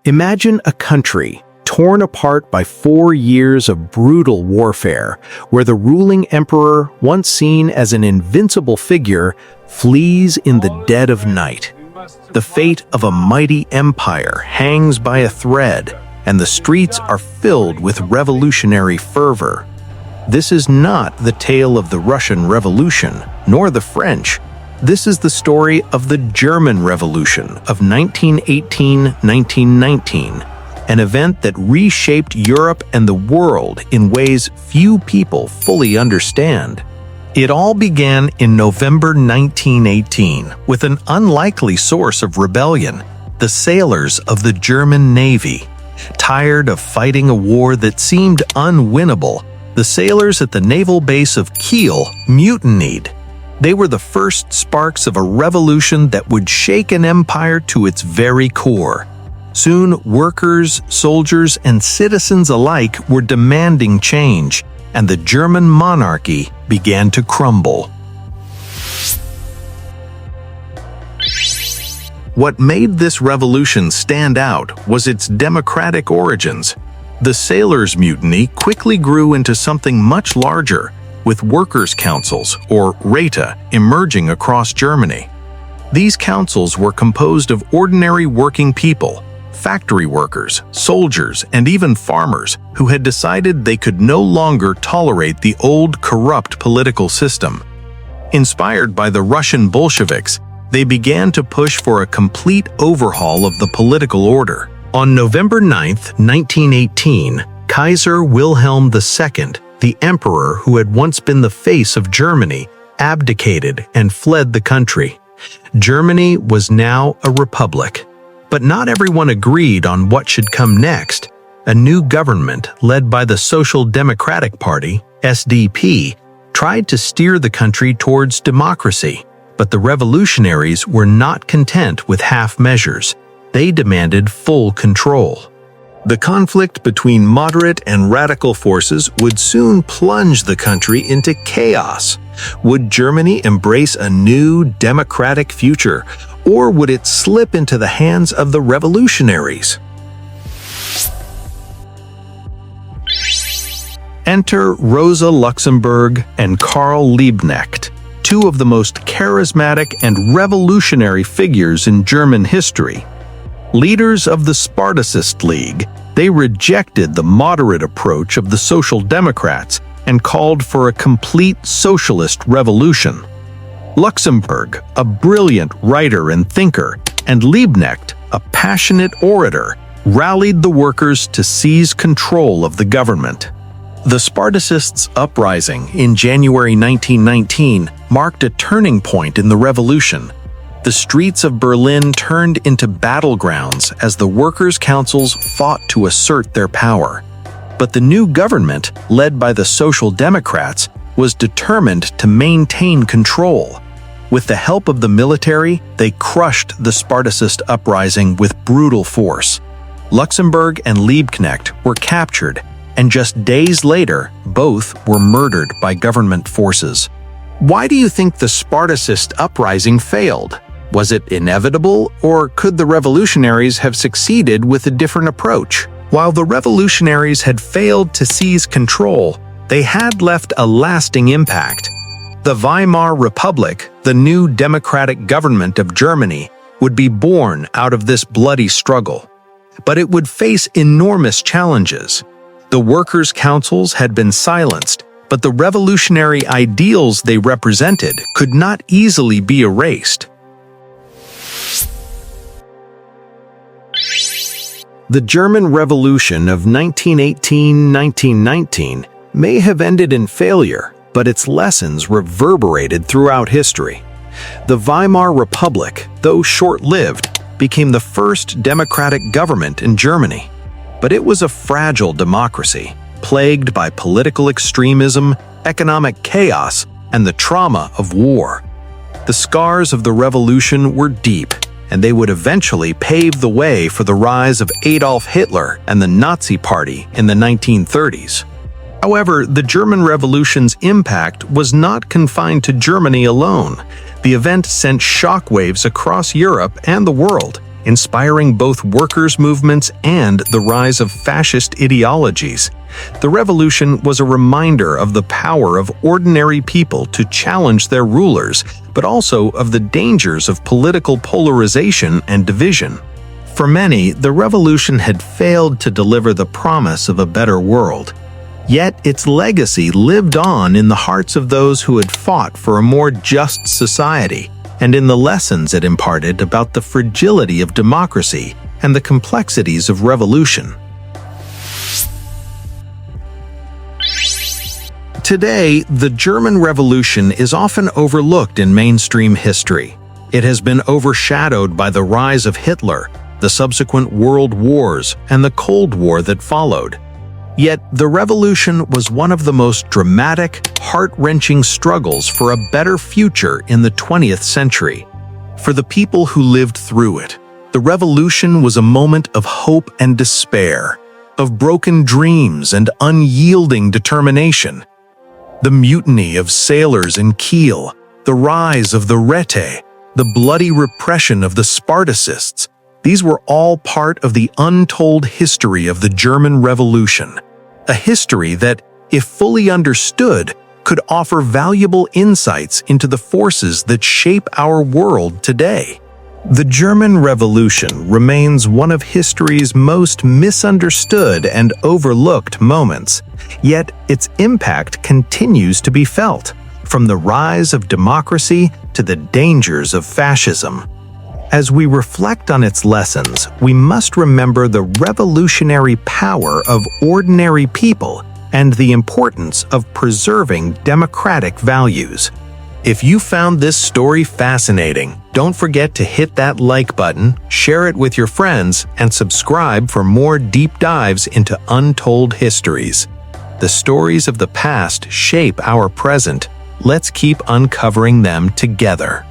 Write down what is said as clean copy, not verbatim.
Imagine a country torn apart by 4 years of brutal warfare, where the ruling emperor, once seen as an invincible figure, flees in the dead of night. The fate of a mighty empire hangs by a thread, and the streets are filled with revolutionary fervor. This is not the tale of the Russian Revolution, nor the French. This is the story of the German Revolution of 1918-1919, an event that reshaped Europe and the world in ways few people fully understand. It all began in November 1918 with an unlikely source of rebellion, the sailors of the German Navy. Tired of fighting a war that seemed unwinnable, the sailors at the naval base of Kiel mutinied. They were the first sparks of a revolution that would shake an empire to its very core. Soon, workers, soldiers, and citizens alike were demanding change, and the German monarchy began to crumble. What made this revolution stand out was its democratic origins. The sailors' mutiny quickly grew into something much larger, with workers' councils, or Räte, emerging across Germany. These councils were composed of ordinary working people, factory workers, soldiers, and even farmers who had decided they could no longer tolerate the old corrupt political system. Inspired by the Russian Bolsheviks, they began to push for a complete overhaul of the political order. On November 9, 1918, Kaiser Wilhelm II, the emperor who had once been the face of Germany, abdicated and fled the country. Germany was now a republic. But not everyone agreed on what should come next. A new government, led by the Social Democratic Party, SDP, tried to steer the country towards democracy. But the revolutionaries were not content with half measures. They demanded full control. The conflict between moderate and radical forces would soon plunge the country into chaos. Would Germany embrace a new democratic future, or would it slip into the hands of the revolutionaries? Enter Rosa Luxemburg and Karl Liebknecht, two of the most charismatic and revolutionary figures in German history. Leaders of the Spartacist League, they rejected the moderate approach of the Social Democrats and called for a complete socialist revolution. Luxemburg, a brilliant writer and thinker, and Liebknecht, a passionate orator, rallied the workers to seize control of the government. The Spartacists' uprising in January 1919 marked a turning point in the revolution. The streets of Berlin turned into battlegrounds as the workers' councils fought to assert their power. But the new government, led by the Social Democrats, was determined to maintain control. With the help of the military, they crushed the Spartacist uprising with brutal force. Luxemburg and Liebknecht were captured, and just days later, both were murdered by government forces. Why do you think the Spartacist uprising failed? Was it inevitable, or could the revolutionaries have succeeded with a different approach? While the revolutionaries had failed to seize control, they had left a lasting impact. The Weimar Republic, the new democratic government of Germany, would be born out of this bloody struggle. But it would face enormous challenges. The workers' councils had been silenced, but the revolutionary ideals they represented could not easily be erased. The German Revolution of 1918-1919 may have ended in failure, but its lessons reverberated throughout history. The Weimar Republic, though short-lived, became the first democratic government in Germany. But it was a fragile democracy, plagued by political extremism, economic chaos, and the trauma of war. The scars of the revolution were deep, and they would eventually pave the way for the rise of Adolf Hitler and the Nazi Party in the 1930s. However, the German Revolution's impact was not confined to Germany alone. The event sent shockwaves across Europe and the world, inspiring both workers' movements and the rise of fascist ideologies. The revolution was a reminder of the power of ordinary people to challenge their rulers, but also of the dangers of political polarization and division. For many, the revolution had failed to deliver the promise of a better world. Yet its legacy lived on in the hearts of those who had fought for a more just society, and in the lessons it imparted about the fragility of democracy and the complexities of revolution. Today, the German Revolution is often overlooked in mainstream history. It has been overshadowed by the rise of Hitler, the subsequent world wars, and the Cold War that followed. Yet, the revolution was one of the most dramatic, heart-wrenching struggles for a better future in the 20th century. For the people who lived through it, the revolution was a moment of hope and despair, of broken dreams and unyielding determination. The mutiny of sailors in Kiel, the rise of the Rete, the bloody repression of the Spartacists, these were all part of the untold history of the German Revolution. A history that, if fully understood, could offer valuable insights into the forces that shape our world today. The German Revolution remains one of history's most misunderstood and overlooked moments, yet its impact continues to be felt, from the rise of democracy to the dangers of fascism. As we reflect on its lessons, we must remember the revolutionary power of ordinary people and the importance of preserving democratic values. If you found this story fascinating, don't forget to hit that like button, share it with your friends, and subscribe for more deep dives into untold histories. The stories of the past shape our present. Let's keep uncovering them together.